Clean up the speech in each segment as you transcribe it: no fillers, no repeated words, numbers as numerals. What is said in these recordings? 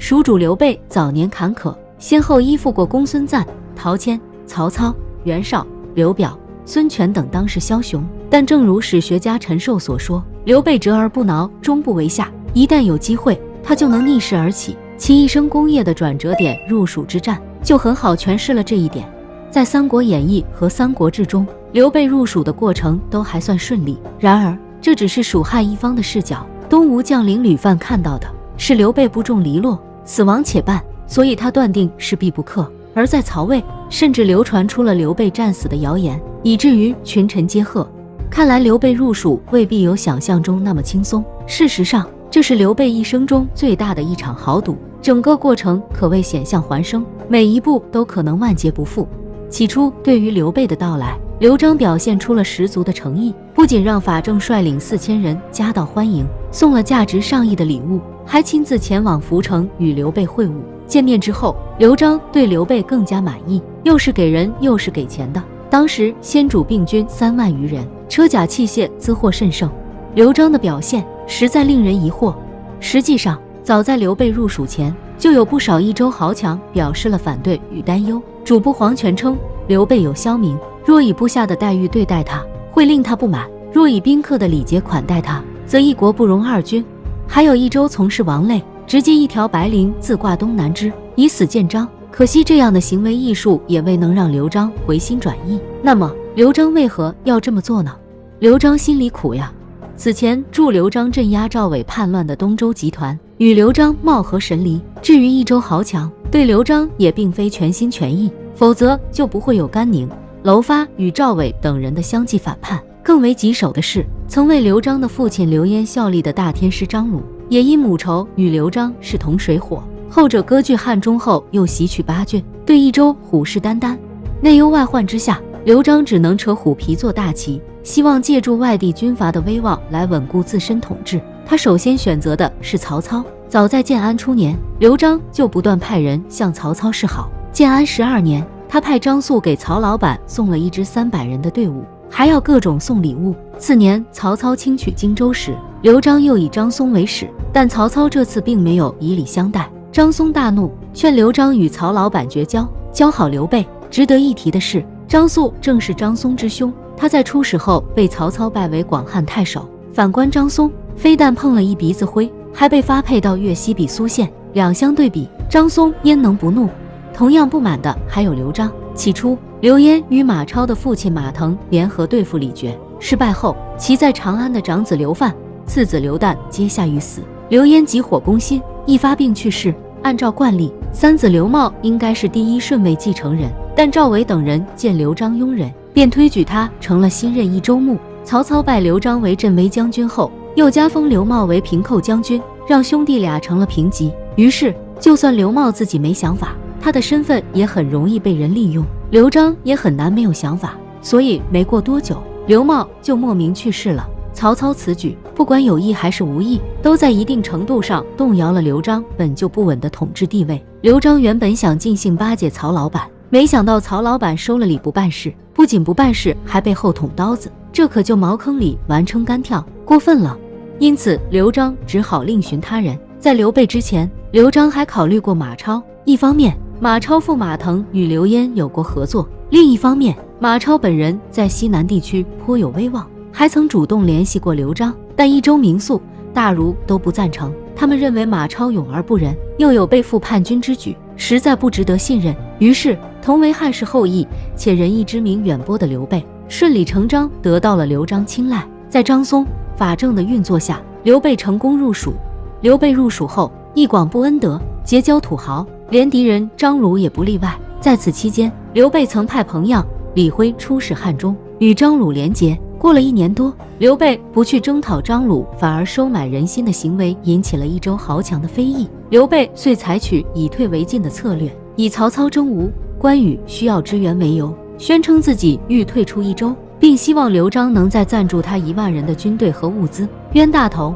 蜀主刘备早年坎坷，先后依附过公孙瓒、陶谦、曹操、袁绍、刘表、孙权等当世枭雄。但正如史学家陈寿所说，刘备折而不挠，终不为下。一旦有机会，他就能逆势而起。其一生功业的转折点入蜀之战，就很好诠释了这一点。在《三国演义》和《三国志》中，刘备入蜀的过程都还算顺利。然而，这只是蜀汉一方的视角，东吴将领吕范看到的是刘备不中篱落，死亡且半，所以他断定是必不克。而在曹魏，甚至流传出了刘备战死的谣言，以至于群臣皆贺。看来刘备入蜀未必有想象中那么轻松。事实上，这是刘备一生中最大的一场豪赌，整个过程可谓险象环生，每一步都可能万劫不复。起初，对于刘备的到来，刘璋表现出了十足的诚意，不仅让法正率领4000人夹道欢迎，送了价值上亿的礼物，还亲自前往涪城与刘备会晤。见面之后，刘璋对刘备更加满意，又是给人又是给钱的。当时先主并军3万余人，车甲器械资货甚盛，刘璋的表现实在令人疑惑。实际上，早在刘备入蜀前，就有不少益州豪强表示了反对与担忧。主簿黄权称，刘备有骁名，若以部下的待遇对待他，会令他不满；若以宾客的礼节款待他，则一国不容二君。还有益州从事王类，直接一条白绫自挂东南枝，以死见章。可惜这样的行为艺术也未能让刘璋回心转意。那么刘璋为何要这么做呢？刘璋心里苦呀。此前助刘璋镇压赵伟叛乱的东周集团与刘璋貌合神离，至于益州豪强，对刘璋也并非全心全意，否则就不会有甘宁、娄发与赵伟等人的相继反叛。更为棘手的是，曾为刘璋的父亲刘焉效力的大天师张鲁，也因母仇与刘璋势同水火。后者割据汉中后，又袭取8郡，对益州虎视眈眈。内忧外患之下，刘璋只能扯虎皮做大旗，希望借助外地军阀的威望来稳固自身统治。他首先选择的是曹操。早在建安初年，刘璋就不断派人向曹操示好。建安12年，他派张肃给曹老板送了一支300人的队伍，还要各种送礼物。次年，曹操轻取荆州时，刘璋又以张松为使，但曹操这次并没有以礼相待。张松大怒，劝刘璋与曹老板绝交，交好刘备。值得一提的是，张肃正是张松之兄，他在出使后被曹操拜为广汉太守。反观张松，非但碰了一鼻子灰，还被发配到粤西比苏县。两相对比，张松焉能不怒？同样不满的还有刘璋。起初，刘焉与马超的父亲马腾联合对付李傕，失败后，其在长安的长子刘范、次子刘旦皆下狱死。刘焉急火攻心，一发病去世。按照惯例，3子刘茂应该是第1顺位继承人，但赵伟等人见刘璋庸人，便推举他成了新任益州牧。曹操拜刘璋为镇威将军后，又加封刘茂为平寇将军，让兄弟俩成了平级。于是，就算刘茂自己没想法，他的身份也很容易被人利用，刘璋也很难没有想法。所以没过多久，刘茂就莫名去世了。曹操此举，不管有意还是无意，都在一定程度上动摇了刘璋本就不稳的统治地位。刘璋原本想尽兴巴结曹老板，没想到曹老板收了礼不办事，不仅不办事，还背后捅刀子，这可就茅坑里完撑杆跳，过分了。因此，刘璋只好另寻他人。在刘备之前，刘璋还考虑过马超。一方面，马超父马腾与刘焉有过合作；另一方面，马超本人在西南地区颇有威望，还曾主动联系过刘璋，但益州名宿、大儒都不赞成。他们认为马超勇而不仁，又有背负叛军之举，实在不值得信任。于是，同为汉室后裔且仁义之名远播的刘备，顺理成章得到了刘璋青睐。在张松、法正的运作下，刘备成功入蜀。刘备入蜀后，一广布恩德，结交土豪，连敌人张鲁也不例外。在此期间，刘备曾派彭样、李辉出使汉中，与张鲁联结。过了1年多，刘备不去征讨张鲁，反而收买人心的行为引起了益州豪强的非议。刘备遂采取以退为进的策略，以曹操征吴、关羽需要支援为由，宣称自己欲退出益州，并希望刘璋能再赞助他1万人的军队和物资。冤大头！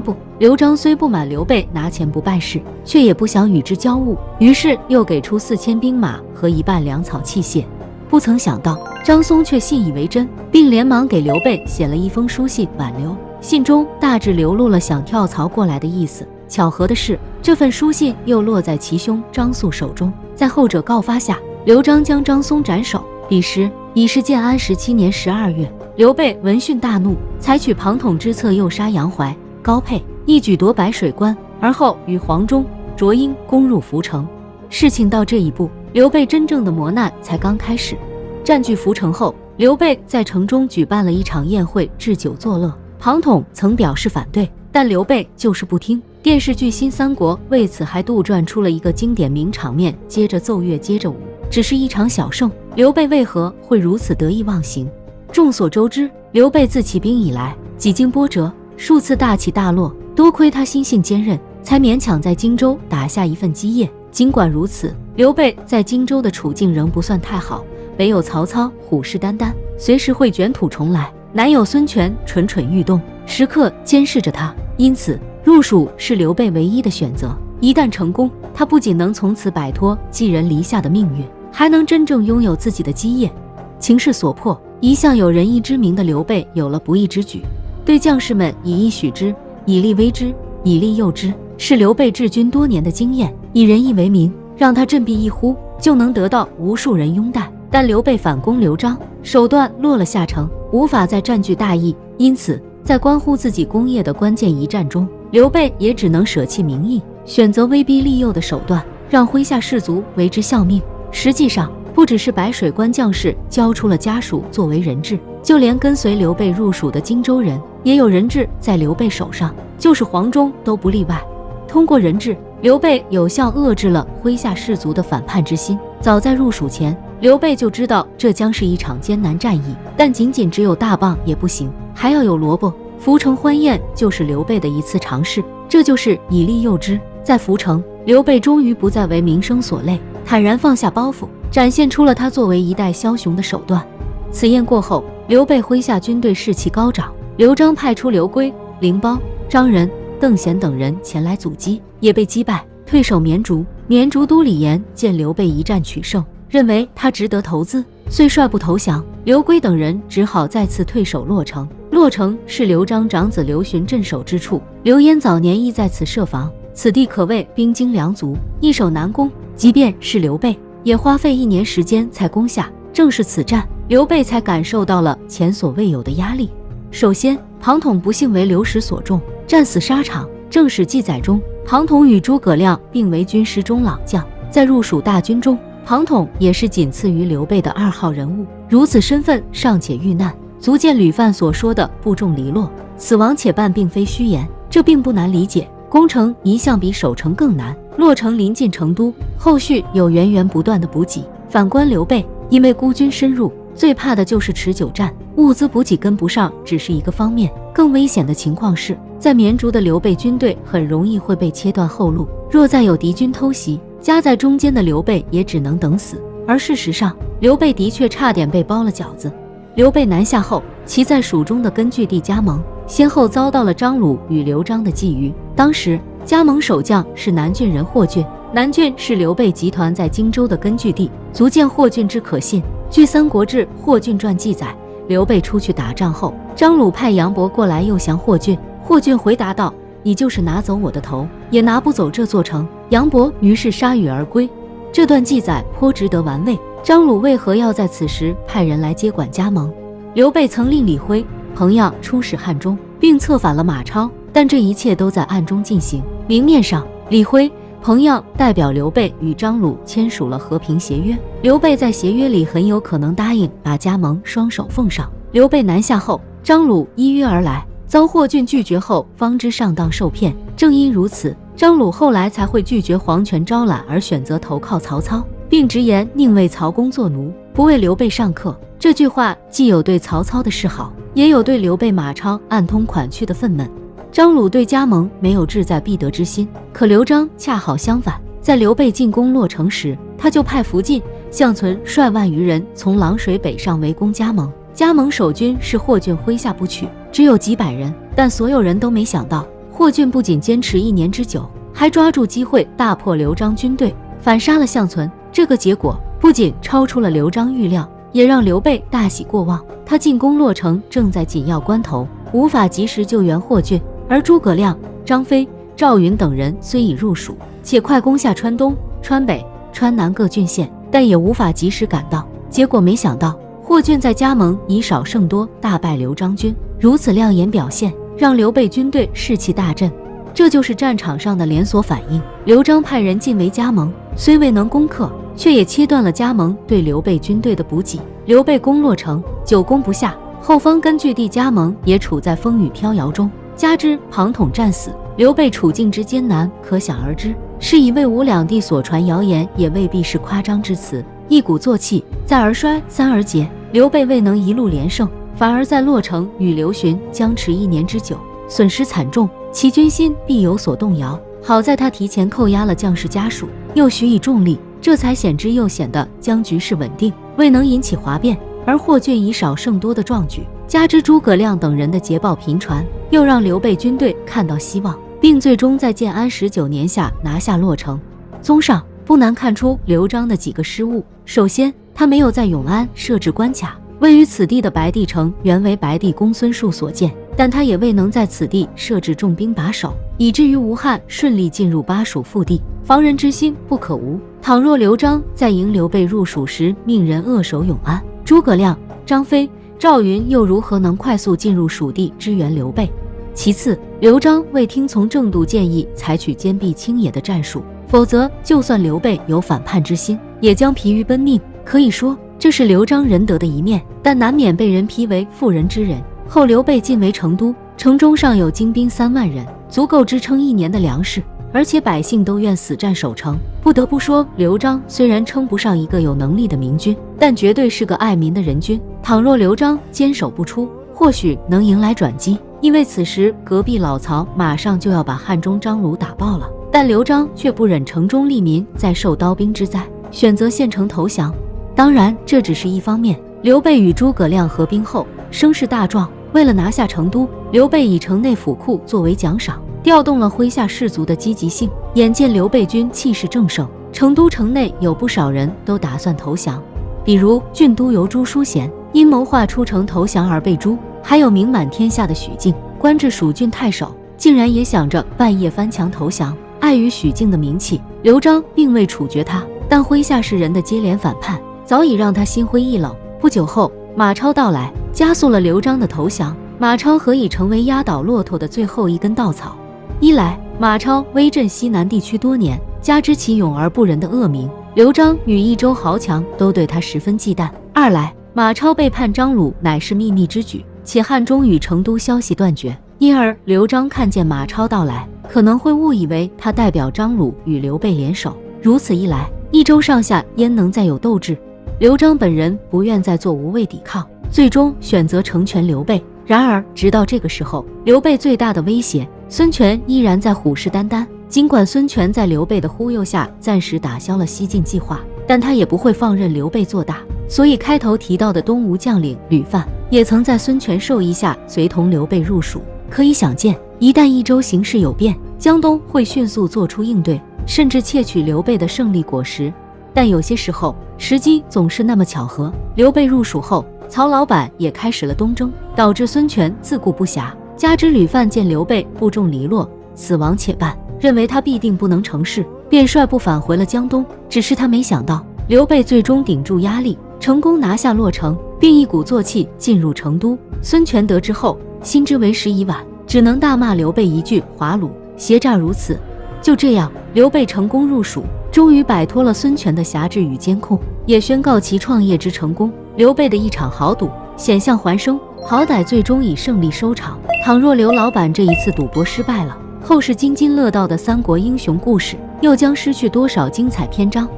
不，刘璋虽不满刘备拿钱不办事，却也不想与之交恶，于是又给出4000兵马和1半粮草器械。不曾想到，张松却信以为真，并连忙给刘备写了一封书信挽留。信中大致流露了想跳槽过来的意思。巧合的是，这份书信又落在其兄张肃手中。在后者告发下，刘璋将张松斩首。彼时已是建安17年12月，刘备闻讯大怒，采取庞统之策，诱杀杨怀、高沛，一举夺白水关，而后与黄忠、卓英攻入涪城。事情到这一步，刘备真正的磨难才刚开始。占据涪城后，刘备在城中举办了一场宴会，置酒作乐。庞统曾表示反对，但刘备就是不听。电视剧《新三国》为此还杜撰出了一个经典名场面，接着奏乐，接着舞，只是一场小胜，刘备为何会如此得意忘形？众所周知，刘备自起兵以来，几经波折，数次大起大落，多亏他心性坚韧，才勉强在荆州打下一份基业。尽管如此，刘备在荆州的处境仍不算太好，北有曹操虎视眈眈，随时会卷土重来，南有孙权蠢蠢欲动，时刻监视着他。因此入蜀是刘备唯一的选择。一旦成功，他不仅能从此摆脱寄人篱下的命运，还能真正拥有自己的基业。情势所迫，一向有仁义之名的刘备有了不义之举，对将士们以义许之，以利威之，以利诱之，是刘备治军多年的经验。以仁义为名，让他振臂一呼，就能得到无数人拥戴。但刘备反攻刘璋，手段落了下乘，无法再占据大义，因此在关乎自己功业的关键一战中，刘备也只能舍弃名义，选择威逼利诱的手段，让麾下士卒为之效命。实际上，不只是白水关将士交出了家属作为人质，就连跟随刘备入蜀的荆州人也有人质在刘备手上，就是黄忠都不例外。通过人质，刘备有效遏制了麾下士卒的反叛之心。早在入蜀前，刘备就知道这将是一场艰难战役，但仅仅只有大棒也不行，还要有萝卜。涪城欢宴就是刘备的一次尝试，这就是以利诱之。在涪城，刘备终于不再为名声所累，坦然放下包袱，展现出了他作为一代枭雄的手段。此宴过后，刘备麾下军队士气高涨，刘璋派出刘珪、凌苞、张仁、邓贤等人前来阻击，也被击败，退守绵竹。绵竹都李严见刘备一战取胜，认为他值得投资，遂率部投降。刘珪等人只好再次退守洛城。洛城是刘璋长子刘询镇守之处，刘焉早年亦在此设防，此地可谓兵精粮足，易守难攻。即便是刘备，也花费1年时间才攻下。正是此战，刘备才感受到了前所未有的压力。首先，庞统不幸为刘石所中，战死沙场。正史记载中，庞统与诸葛亮并为军师中老将，在入蜀大军中，庞统也是仅次于刘备的2号人物。如此身份尚且遇难，足见吕范所说的部众离落，死亡且半并非虚言。这并不难理解，攻城一向比守城更难。洛城临近成都，后续有源源不断的补给。反观刘备，因为孤军深入，最怕的就是持久战，物资补给跟不上只是一个方面，更危险的情况是，在绵竹的刘备军队很容易会被切断后路，若再有敌军偷袭，夹在中间的刘备也只能等死。而事实上，刘备的确差点被包了饺子。刘备南下后，其在蜀中的根据地加盟，先后遭到了张鲁与刘璋的觊觎。当时加盟守将是南郡人霍峻，南郡是刘备集团在荆州的根据地，足见霍峻之可信。据《三国志·霍峻传》记载，刘备出去打仗后，张鲁派杨伯过来诱降霍峻。霍峻回答道：“你就是拿走我的头，也拿不走这座城。”杨伯于是铩羽而归。这段记载颇值得玩味。张鲁为何要在此时派人来接管加盟？刘备曾令李晖、彭样出使汉中，并策反了马超，但这一切都在暗中进行。明面上，李晖、彭样代表刘备与张鲁签署了和平协约，刘备在协约里很有可能答应把加盟双手奉上。刘备南下后，张鲁依约而来，遭霍峻拒绝后，方知上当受骗。正因如此，张鲁后来才会拒绝皇权招揽，而选择投靠曹操，并直言宁为曹公做奴，不为刘备上客。这句话既有对曹操的示好，也有对刘备马超暗通款曲的愤懑。张鲁对加盟没有志在必得之心，可刘璋恰好相反，在刘备进攻洛城时，他就派福晋、项存率万余人从狼水北上围攻加盟。加盟守军是霍峻麾下部曲，只有几百人，但所有人都没想到，霍峻不仅坚持1年之久，还抓住机会大破刘璋军队，反杀了项存。这个结果不仅超出了刘璋预料，也让刘备大喜过望。他进攻洛城正在紧要关头，无法及时救援霍峻，而诸葛亮、张飞、赵云等人虽已入蜀，且快攻下川东、川北、川南各郡县，但也无法及时赶到。结果没想到，霍峻在加盟以少胜多，大败刘璋军。如此亮眼表现，让刘备军队士气大振。这就是战场上的连锁反应。刘璋派人进围加盟，虽未能攻克，却也切断了加盟对刘备军队的补给。刘备攻洛城，久攻不下，后方根据地加盟也处在风雨飘摇中，加之庞统战死，刘备处境之艰难可想而知。是以魏吴两地所传谣言也未必是夸张之词，一鼓作气，再而衰，三而竭。刘备未能一路连胜，反而在洛城与刘询僵持1年之久，损失惨重，其军心必有所动摇。好在他提前扣押了将士家属，又许以重力，这才险之又险的将局势稳定，未能引起哗变。而霍峻以少胜多的壮举，加之诸葛亮等人的捷报频传，又让刘备军队看到希望，并最终在建安19年夏拿下洛城。综上，不难看出刘璋的几个失误。首先，他没有在永安设置关卡，位于此地的白帝城原为白帝公孙述所建，但他也未能在此地设置重兵把守，以至于吴汉顺利进入巴蜀腹地，防人之心不可无。倘若刘璋在迎刘备入蜀时命人扼守永安，诸葛亮、张飞、赵云又如何能快速进入蜀地支援刘备？其次，刘璋未听从郑度建议采取坚壁清野的战术，否则就算刘备有反叛之心，也将疲于奔命。可以说，这是刘璋仁德的一面，但难免被人批为妇人之仁。后刘备进围成都，城中尚有精兵3万人，足够支撑1年的粮食，而且百姓都愿死战守城。不得不说，刘璋虽然称不上一个有能力的明君，但绝对是个爱民的仁君。倘若刘璋坚守不出，或许能迎来转机，因为此时隔壁老曹马上就要把汉中张鲁打爆了。但刘璋却不忍城中利民再受刀兵之灾，选择献城投降。当然，这只是一方面。刘备与诸葛亮合兵后，声势大壮。为了拿下成都，刘备以城内府库作为奖赏，调动了麾下士卒的积极性。眼见刘备军气势正盛，成都城内有不少人都打算投降，比如郡都邮朱书贤因谋划出城投降而被诛，还有名满天下的许靖，官至蜀郡太守，竟然也想着半夜翻墙投降。碍于许靖的名气，刘璋并未处决他，但麾下士人的接连反叛早已让他心灰意冷。不久后，马超到来，加速了刘璋的投降。马超何以成为压倒骆驼的最后一根稻草？一来，马超威震西南地区多年，加之其勇而不仁的恶名，刘璋与益州豪强都对他十分忌惮；二来，马超背叛张鲁乃是秘密之举，且汉中与成都消息断绝，因而刘璋看见马超到来，可能会误以为他代表张鲁与刘备联手。如此一来，益州上下焉能再有斗志？刘璋本人不愿再做无谓抵抗，最终选择成全刘备。然而，直到这个时候，刘备最大的威胁孙权依然在虎视眈眈。尽管孙权在刘备的忽悠下暂时打消了西进计划，但他也不会放任刘备做大。所以开头提到的东吴将领吕范，也曾在孙权授意下随同刘备入蜀。可以想见，一旦益州形势有变，江东会迅速做出应对，甚至窃取刘备的胜利果实。但有些时候，时机总是那么巧合。刘备入蜀后，曹老板也开始了东征，导致孙权自顾不暇。加之吕范见刘备部众离落，死亡且半，认为他必定不能成事，便率部返回了江东。只是他没想到，刘备最终顶住压力，成功拿下洛城，并一鼓作气进入成都。孙权得知后，心知为时已晚，只能大骂刘备一句滑鲁，邪诈如此。就这样，刘备成功入蜀，终于摆脱了孙权的辖制与监控，也宣告其创业之成功。刘备的一场豪赌险象环生，好歹最终以胜利收场。倘若刘老板这一次赌博失败了，后世津津乐道的三国英雄故事又将失去多少精彩篇章？